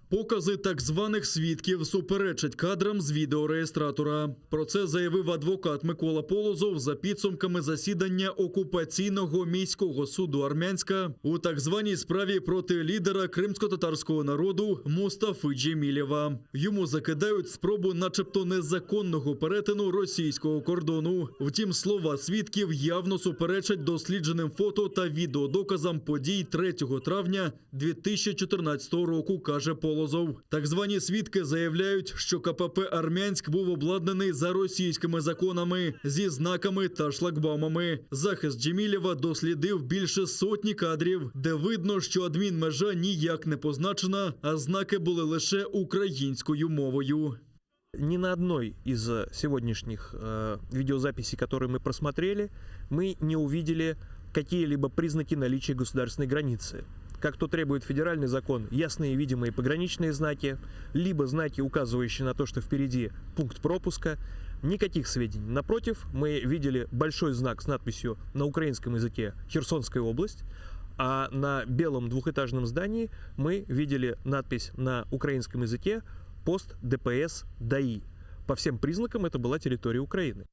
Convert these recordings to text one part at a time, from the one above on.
Покази так званих свідків суперечать кадрам з відеореєстратора. Про це заявив адвокат Микола Полозов за підсумками засідання окупаційного міського суду Армянська у так званій справі проти лідера кримсько-татарського народу Мустафи Джемілєва. Йому закидають спробу начебто незаконного перетину російського кордону. Втім, слова свідків явно суперечать дослідженим фото та відеодоказам подій 3 травня 2014 року, каже Полозов. Так звані свідки заявляють, що КПП «Армянськ» був обладнаний за російськими законами, зі знаками та шлагбаумами. Захист Джемілєва дослідив більше сотні кадрів, де видно, що адмінмежа ніяк не позначена, а знаки були лише українською мовою. Ни на одной из сегодняшних видеозаписей, которые мы просмотрели, мы не увидели какие-либо признаки наличия государственной границы. Как то требует федеральный закон, ясные и видимые пограничные знаки, либо знаки, указывающие на то, что впереди пункт пропуска. Никаких сведений. Напротив, мы видели большой знак с надписью на украинском языке «Херсонская область», а на белом двухэтажном здании мы видели надпись на украинском языке «Пост ДПС ДАИ». По всем признакам это была территория Украины.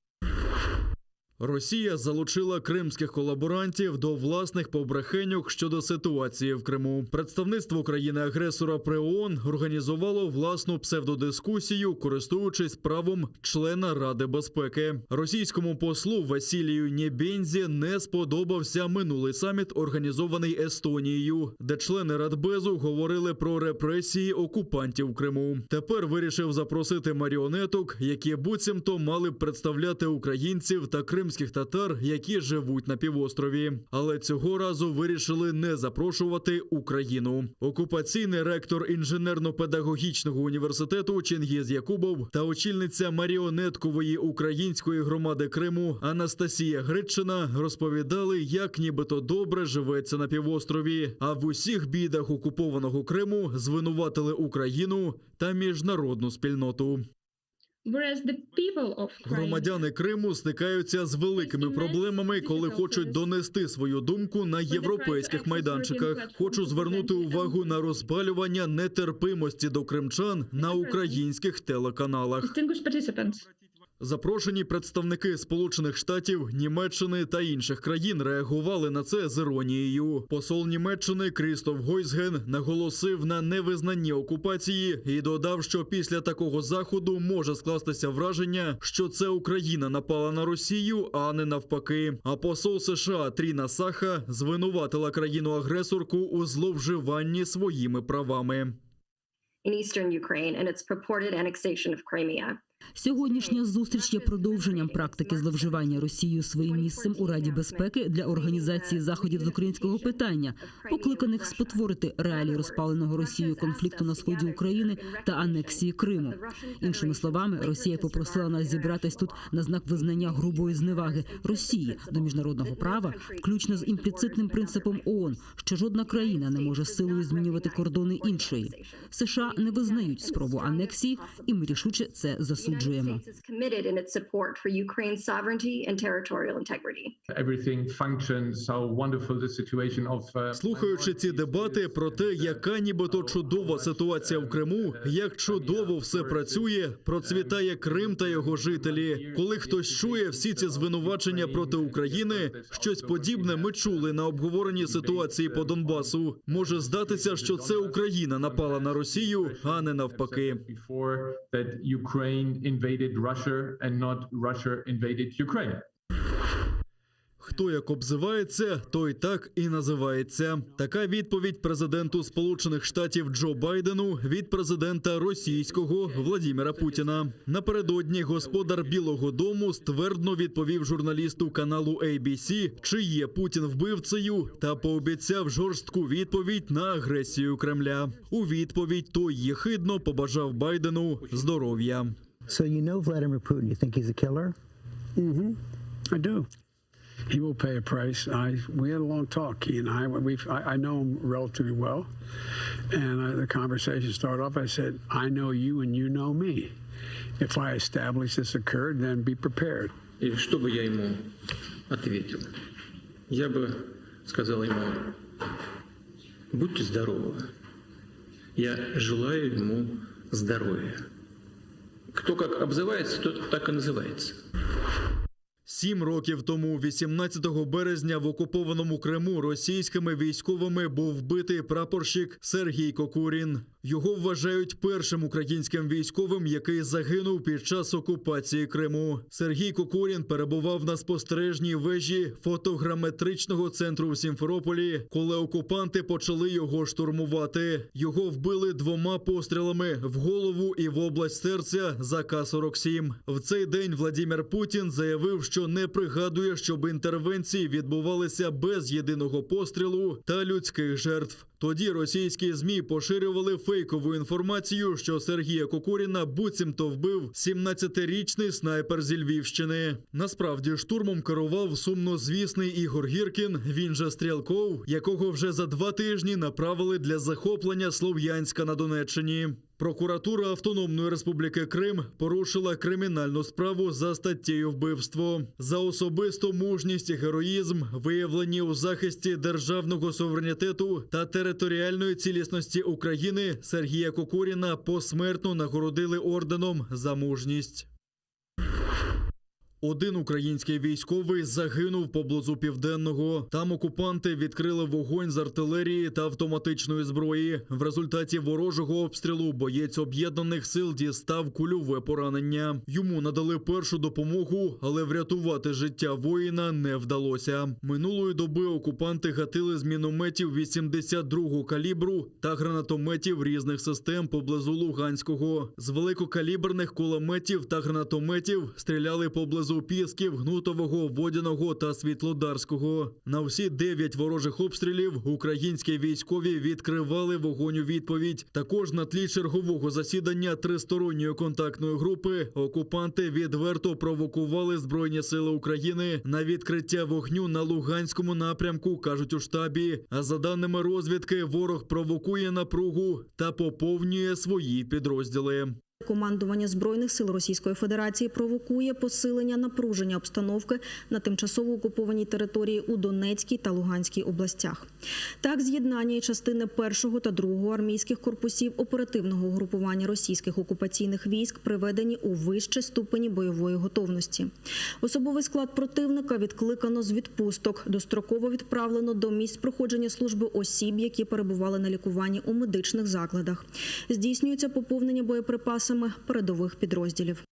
Росія залучила кримських колаборантів до власних побрехеньок щодо ситуації в Криму. Представництво країни-агресора при ООН організувало власну псевдодискусію, користуючись правом члена Ради безпеки. Російському послу Василію Нєбєнзі не сподобався минулий саміт, організований Естонією, де члени Радбезу говорили про репресії окупантів в Криму. Тепер вирішив запросити маріонеток, які буцімто мали б представляти українців та кримських татар, які живуть на півострові. Але цього разу вирішили не запрошувати Україну. Окупаційний ректор інженерно-педагогічного університету Чингіз Якубов та очільниця маріонеткової української громади Криму Анастасія Гридчина розповідали, як нібито добре живеться на півострові, а в усіх бідах окупованого Криму звинуватили Україну та міжнародну спільноту. Громадяни Криму стикаються з великими проблемами, коли хочуть донести свою думку на європейських майданчиках. Хочу звернути увагу на розпалювання нетерпимості до кримчан на українських телеканалах. Запрошені представники Сполучених Штатів, Німеччини та інших країн реагували на це з іронією. Посол Німеччини Крістоф Гойсген наголосив на невизнанні окупації і додав, що після такого заходу може скластися враження, що це Україна напала на Росію, а не навпаки. А посол США Тріна Саха звинуватила країну-агресорку у зловживанні своїми правами. Сьогоднішня зустріч є продовженням практики зловживання Росією своїм місцем у Раді безпеки для організації заходів з українського питання, покликаних спотворити реалії розпаленого Росією конфлікту на сході України та анексії Криму. Іншими словами, Росія попросила нас зібратись тут на знак визнання грубої зневаги Росії до міжнародного права, включно з імпліцитним принципом ООН, що жодна країна не може силою змінювати кордони іншої. США не визнають спробу анексії, і ми рішуче це засуджуємо. Слухаючи ці дебати про те, яка нібито чудова ситуація в Криму, як чудово все працює, процвітає Крим та його жителі. Коли хтось чує всі ці звинувачення проти України, щось подібне ми чули на обговоренні ситуації по Донбасу. Може здатися, що це Україна напала на Росію, а не навпаки. Invaded Russia and not Russia invaded Ukraine. Хто як обзивається, той так і називається. Така відповідь президенту Сполучених Штатів Джо Байдену від президента російського Владіміра Путіна. Напередодні господар Білого дому ствердно відповів журналісту каналу ABC, чи є Путін вбивцею, та пообіцяв жорстку відповідь на агресію Кремля. У відповідь той єхидно побажав Байдену здоров'я. So you know Vladimir Putin, you think he's a killer? I do. He will pay a price. We had a long talk, he and I know him relatively well. And the conversation started off, I said, I know you and you know me. If I establish this occurred, then be prepared. И что бы я ему ответил? Я бы сказал ему, будьте здоровы. Я желаю ему здоровья. Кто как обзывается, тот так и называется. 7 років тому, 18 березня, в окупованому Криму російськими військовими був вбитий прапорщик Сергій Кокурін. Його вважають першим українським військовим, який загинув під час окупації Криму. Сергій Кокурін перебував на спостережній вежі фотограметричного центру в Сімферополі, коли окупанти почали його штурмувати. Його вбили 2 пострілами в голову і в область серця з АК-47. В цей день Владимир Путін заявив, що не пригадує, щоб інтервенції відбувалися без єдиного пострілу та людських жертв. Тоді російські ЗМІ поширювали фейкову інформацію, що Сергія Кокуріна буцімто вбив 17-річний снайпер зі Львівщини. Насправді штурмом керував сумнозвісний Ігор Гіркін, він же Стрєлков, якого вже за 2 тижні направили для захоплення Слов'янська на Донеччині. Прокуратура Автономної Республіки Крим порушила кримінальну справу за статтею вбивство. За особисту мужність і героїзм, виявлені у захисті державного суверенітету та територіальної цілісності України, Сергія Кокуріна посмертно нагородили орденом за мужність. Один український військовий загинув поблизу Південного. Там окупанти відкрили вогонь з артилерії та автоматичної зброї. В результаті ворожого обстрілу боєць об'єднаних сил дістав кульове поранення. Йому надали першу допомогу, але врятувати життя воїна не вдалося. Минулої доби окупанти гатили з мінометів 82-го калібру та гранатометів різних систем поблизу Луганського. З великокаліберних кулеметів та гранатометів стріляли поблизу Пісків, Гнутового, Водяного та Світлодарського. На всі 9 ворожих обстрілів українські військові відкривали вогонь у відповідь. Також на тлі чергового засідання тристоронньої контактної групи окупанти відверто провокували Збройні сили України на відкриття вогню на Луганському напрямку, кажуть у штабі. А за даними розвідки, ворог провокує напругу та поповнює свої підрозділи. Командування Збройних сил Російської Федерації провокує посилення напруження обстановки на тимчасово окупованій території у Донецькій та Луганській областях. Так, з'єднання і частини 1-го та 2-го армійських корпусів оперативного угрупування російських окупаційних військ приведені у вищі ступені бойової готовності. Особовий склад противника відкликано з відпусток, достроково відправлено до місць проходження служби осіб, які перебували на лікуванні у медичних закладах. Здійснюється поповнення боєприпасами передових підрозділів.